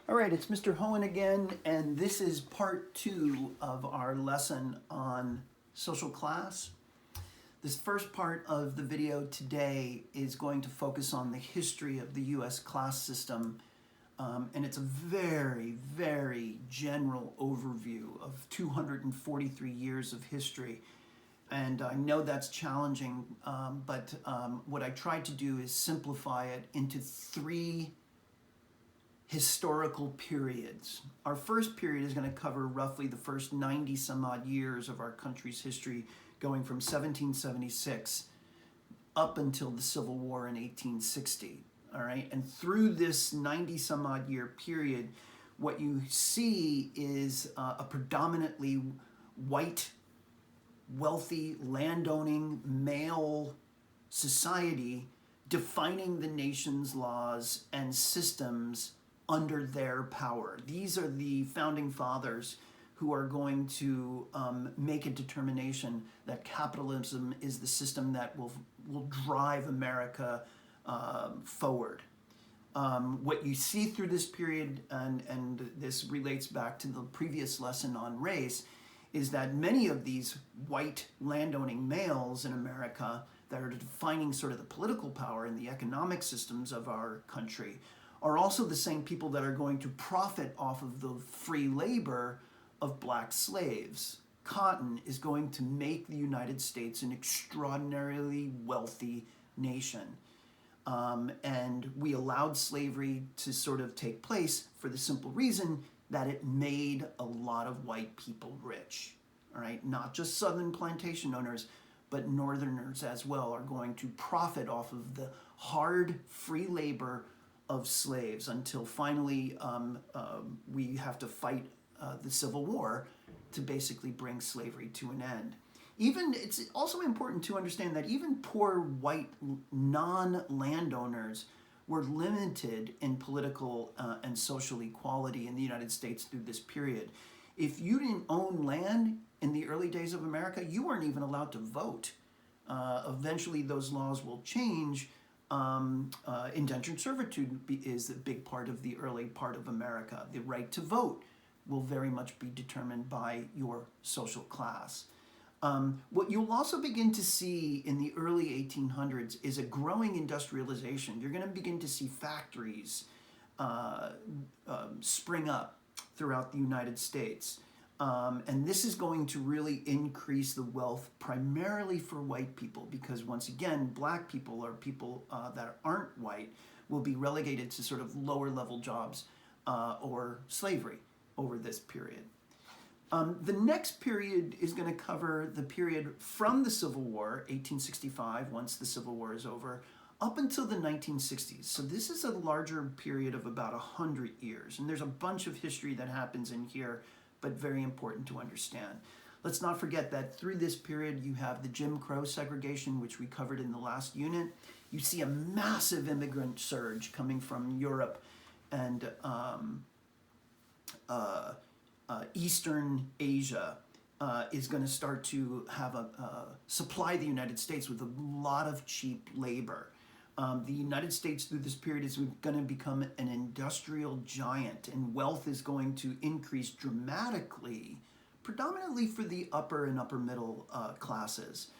All right, it's Mr. Hoin again, and this is part 2 of our lesson on social class. This first part of the video today is going to focus on the history of the U.S. class system, and it's a very, very general overview of 243 years of history. And I know that's challenging, but what I tried to do is simplify it into 3 historical periods. Our first period is going to cover roughly the first 90 some odd years of our country's history, going from 1776 up until the Civil War in 1860. All right, and through this 90 some odd year period, what you see is a predominantly white, wealthy, landowning, male society defining the nation's laws and systems under their power. These are the founding fathers who are going to make a determination that capitalism is the system that will drive America forward. What you see through this period, and this relates back to the previous lesson on race, is that many of these white landowning males in America that are defining sort of the political power and the economic systems of our country are also the same people that are going to profit off of the free labor of black slaves. Cotton is going to make the United States an extraordinarily wealthy nation. And we allowed slavery to sort of take place for the simple reason that it made a lot of white people rich. All right, not just Southern plantation owners, but Northerners as well are going to profit off of the hard free labor of slaves until finally we have to fight the Civil War to basically bring slavery to an end. It's also important to understand that even poor white non-landowners were limited in political and social equality in the United States through this period. If you didn't own land in the early days of America, you weren't even allowed to vote. Eventually those laws will change. Indentured servitude is a big part of the early part of America. The right to vote will very much be determined by your social class. What you'll also begin to see in the early 1800s is a growing industrialization. You're going to begin to see factories spring up throughout the United States. And this is going to really increase the wealth primarily for white people because, once again, black people or people that aren't white will be relegated to sort of lower level jobs or slavery over this period. The next period is going to cover the period from the Civil War, 1865, once the Civil War is over, up until the 1960s. So this is a larger period of about 100 years. And there's a bunch of history that happens in here, but very important to understand. Let's not forget that through this period, you have the Jim Crow segregation, which we covered in the last unit. You see a massive immigrant surge coming from Europe and Eastern Asia is going to start to have supply the United States with a lot of cheap labor. The United States through this period is going to become an industrial giant, and wealth is going to increase dramatically, predominantly for the upper and upper middle classes.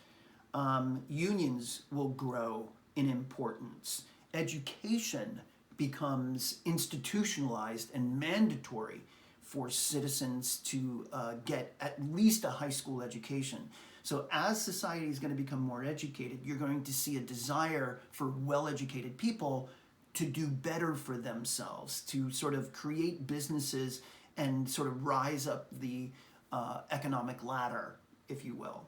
Unions will grow in importance. Education becomes institutionalized and mandatory for citizens to get at least a high school education. So as society is going to become more educated, you're going to see a desire for well-educated people to do better for themselves, to sort of create businesses and sort of rise up the economic ladder, if you will.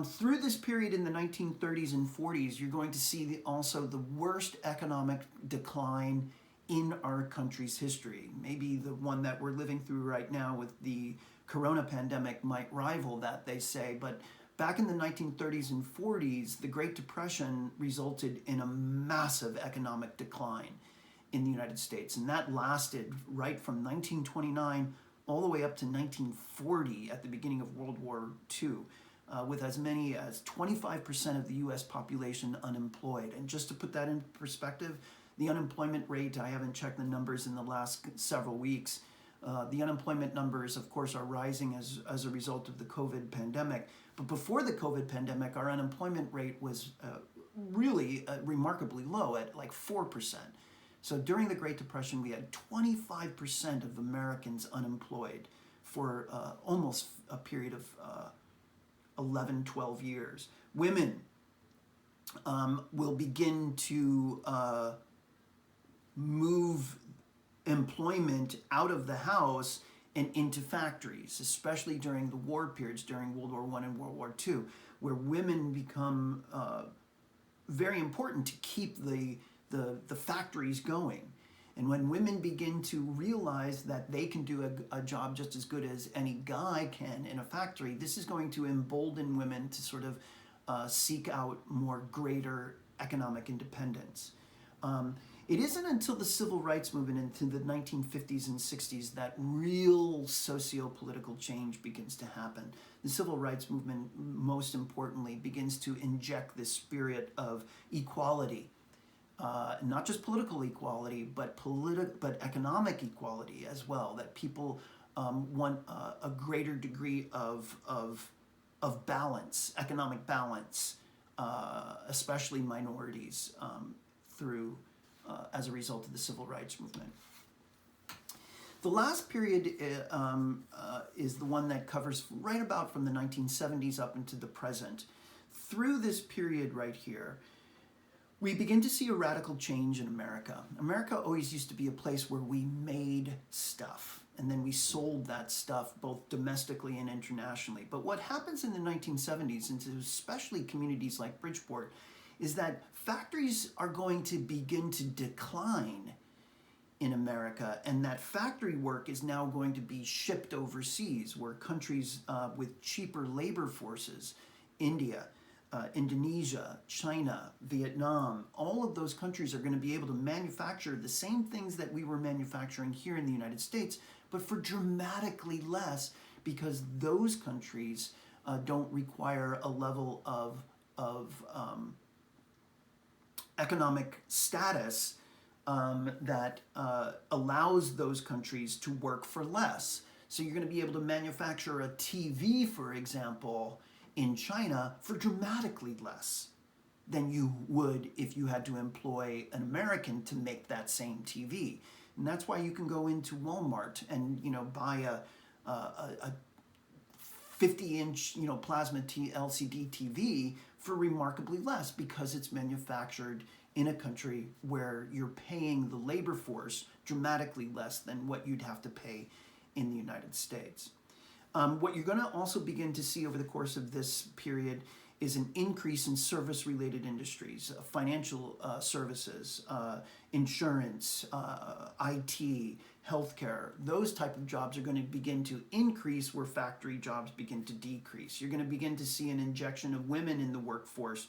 Through this period in the 1930s and 40s, you're going to see also the worst economic decline in our country's history. Maybe the one that we're living through right now with the corona pandemic might rival that, they say, but back in the 1930s and 40s, the Great Depression resulted in a massive economic decline in the United States, and that lasted right from 1929 all the way up to 1940 at the beginning of World War II, with as many as 25% of the US population unemployed. And just to put that in perspective, The unemployment rate, I haven't checked the numbers in the last several weeks. The unemployment numbers, of course, are rising as a result of the COVID pandemic. But before the COVID pandemic, our unemployment rate was really remarkably low at like 4%. So during the Great Depression, we had 25% of Americans unemployed for almost a period of 11, 12 years. Women will begin to move employment out of the house and into factories, especially during the war periods, during World War I and World War II, where women become very important to keep the factories going. And when women begin to realize that they can do a job just as good as any guy can in a factory, this is going to embolden women to sort of seek out more greater economic independence. It isn't until the civil rights movement into the 1950s and 60s that real socio-political change begins to happen. The civil rights movement, most importantly, begins to inject this spirit of equality. Not just political equality, but economic equality as well. That people want a greater degree of balance, economic balance, especially minorities, through as a result of the civil rights movement. The last period is the one that covers right about from the 1970s up into the present. Through this period right here, we begin to see a radical change in America. America always used to be a place where we made stuff, and then we sold that stuff both domestically and internationally. But what happens in the 1970s, and especially communities like Bridgeport, is that factories are going to begin to decline in America, and that factory work is now going to be shipped overseas, where countries with cheaper labor forces, India, Indonesia, China, Vietnam, all of those countries are going to be able to manufacture the same things that we were manufacturing here in the United States, but for dramatically less, because those countries don't require a level of economic status that allows those countries to work for less. So you're going to be able to manufacture a TV, for example, in China for dramatically less than you would if you had to employ an American to make that same TV. And that's why you can go into Walmart and buy a 50-inch plasma LCD TV for remarkably less, because it's manufactured in a country where you're paying the labor force dramatically less than what you'd have to pay in the United States. What you're going to also begin to see over the course of this period is an increase in service-related industries, financial services, insurance, IT, healthcare. Those type of jobs are going to begin to increase where factory jobs begin to decrease. You're going to begin to see an injection of women in the workforce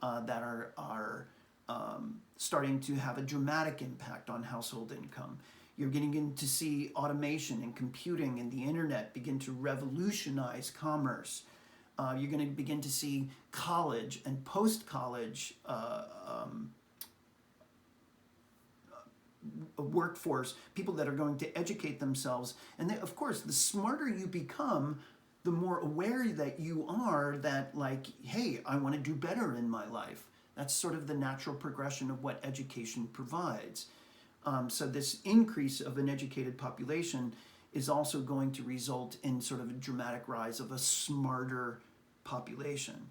that are starting to have a dramatic impact on household income. You're getting to see automation and computing and the internet begin to revolutionize commerce. You're going to begin to see college and post-college workforce, people that are going to educate themselves. And then, of course, the smarter you become, the more aware that you are that, like, hey, I want to do better in my life. That's sort of the natural progression of what education provides. So this increase of an educated population is also going to result in sort of a dramatic rise of a smarter population.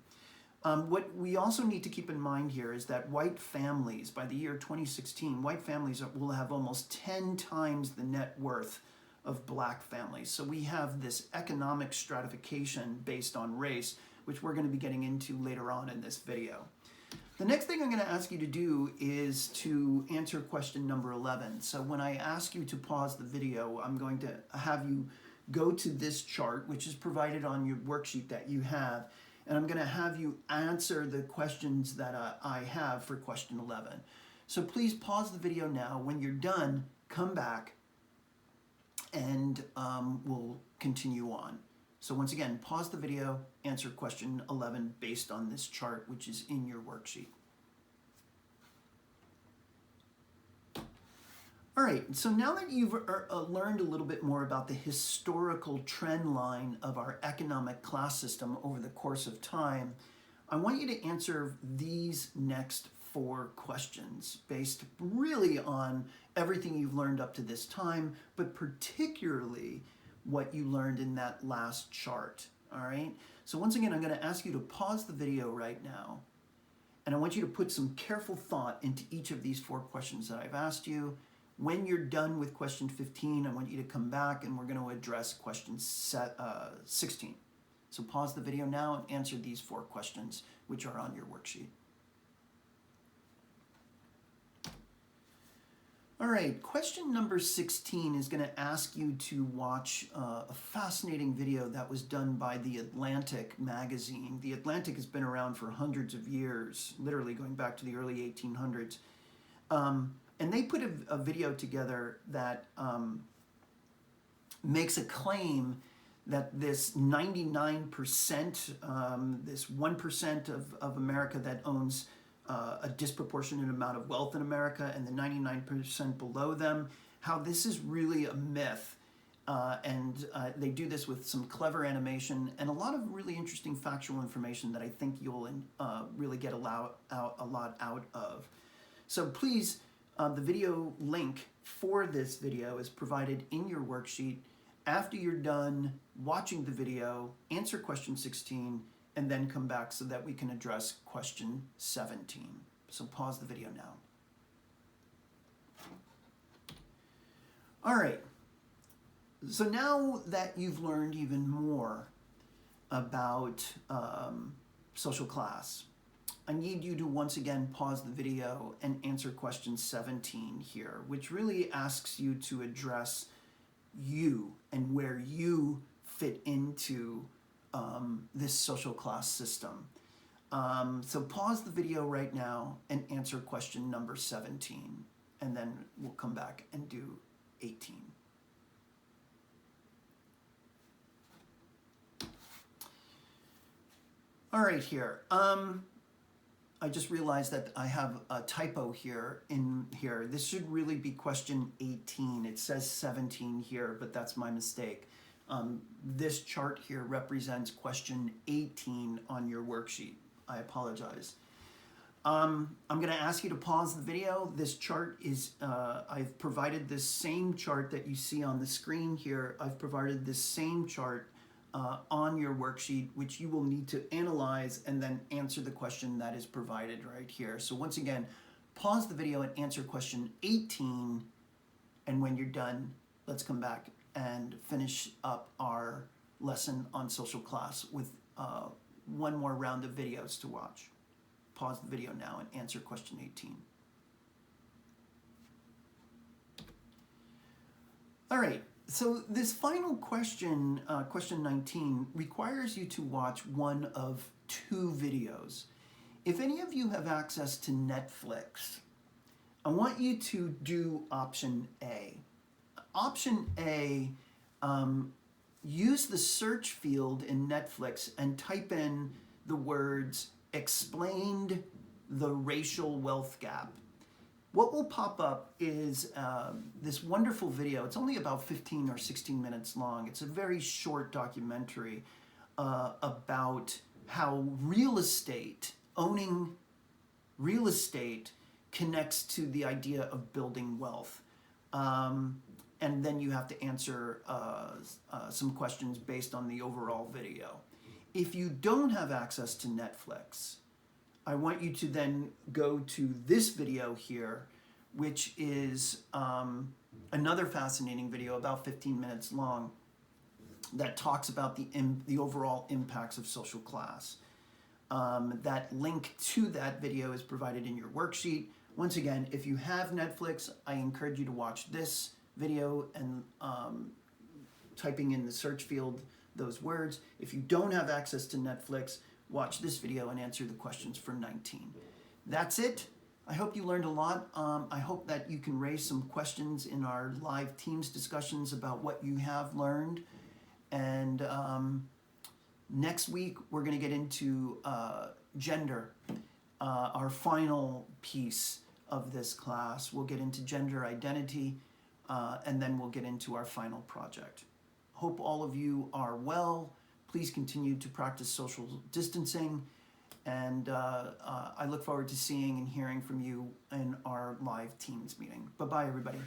What we also need to keep in mind here is that white families, by the year 2016, white families will have almost 10 times the net worth of black families. So we have this economic stratification based on race, which we're going to be getting into later on in this video. The next thing I'm going to ask you to do is to answer question number 11. So when I ask you to pause the video, I'm going to have you go to this chart, which is provided on your worksheet that you have, and I'm going to have you answer the questions that I have for question 11. So please pause the video now. When you're done, come back and we'll continue on. So once again, pause the video, answer question 11 based on this chart, which is in your worksheet. All right, so now that you've learned a little bit more about the historical trend line of our economic class system over the course of time, I want you to answer these next 4 questions based really on everything you've learned up to this time, but particularly what you learned in that last chart, all right? So once again, I'm going to ask you to pause the video right now, and I want you to put some careful thought into each of these 4 questions that I've asked you. When you're done with question 15, I want you to come back and we're going to address question 16. So pause the video now and answer these 4 questions, which are on your worksheet. All right, question number 16 is going to ask you to watch a fascinating video that was done by The Atlantic magazine. The Atlantic has been around for hundreds of years, literally going back to the early 1800s. And they put a video together that makes a claim that this 99%, this 1% of America that owns a disproportionate amount of wealth in America and the 99% below them, how this is really a myth. And they do this with some clever animation and a lot of really interesting factual information that I think you'll really get a lot out of. So please, the video link for this video is provided in your worksheet. After you're done watching the video, answer question 16, and then come back so that we can address question 17. So pause the video now. All right. So now that you've learned even more about social class, I need you to once again pause the video and answer question 17 here, which really asks you to address you and where you fit into this social class system. So pause the video right now and answer question number 17, and then we'll come back and do 18. All right, here. I just realized that I have a typo here in here. This should really be question 18. It says 17 here, but that's my mistake. This chart here represents question 18 on your worksheet. I apologize. I'm going to ask you to pause the video. This chart is, I've provided this same chart that you see on the screen here. I've provided this same chart on your worksheet, which you will need to analyze and then answer the question that is provided right here. So once again, pause the video and answer question 18, and when you're done, let's come back and finish up our lesson on social class with one more round of videos to watch. Pause the video now and answer question 18. All right. So this final question, question 19, requires you to watch one of 2 videos. If any of you have access to Netflix, I want you to do option A. Option A, use the search field in Netflix and type in the words "explained the racial wealth gap." What will pop up is this wonderful video. It's only about 15 or 16 minutes long. It's a very short documentary about how real estate, owning real estate, connects to the idea of building wealth. And then you have to answer some questions based on the overall video. If you don't have access to Netflix, I want you to then go to this video here, which is another fascinating video, about 15 minutes long, that talks about the overall impacts of social class. That link to that video is provided in your worksheet. Once again, if you have Netflix, I encourage you to watch this video and typing in the search field those words. If you don't have access to Netflix, watch this video and answer the questions for 19. That's it. I hope you learned a lot. I hope that you can raise some questions in our live Teams discussions about what you have learned. And next week, we're going to get into gender, our final piece of this class. We'll get into gender identity and then we'll get into our final project. Hope all of you are well. Please continue to practice social distancing, and I look forward to seeing and hearing from you in our live Teams meeting. Bye-bye, everybody.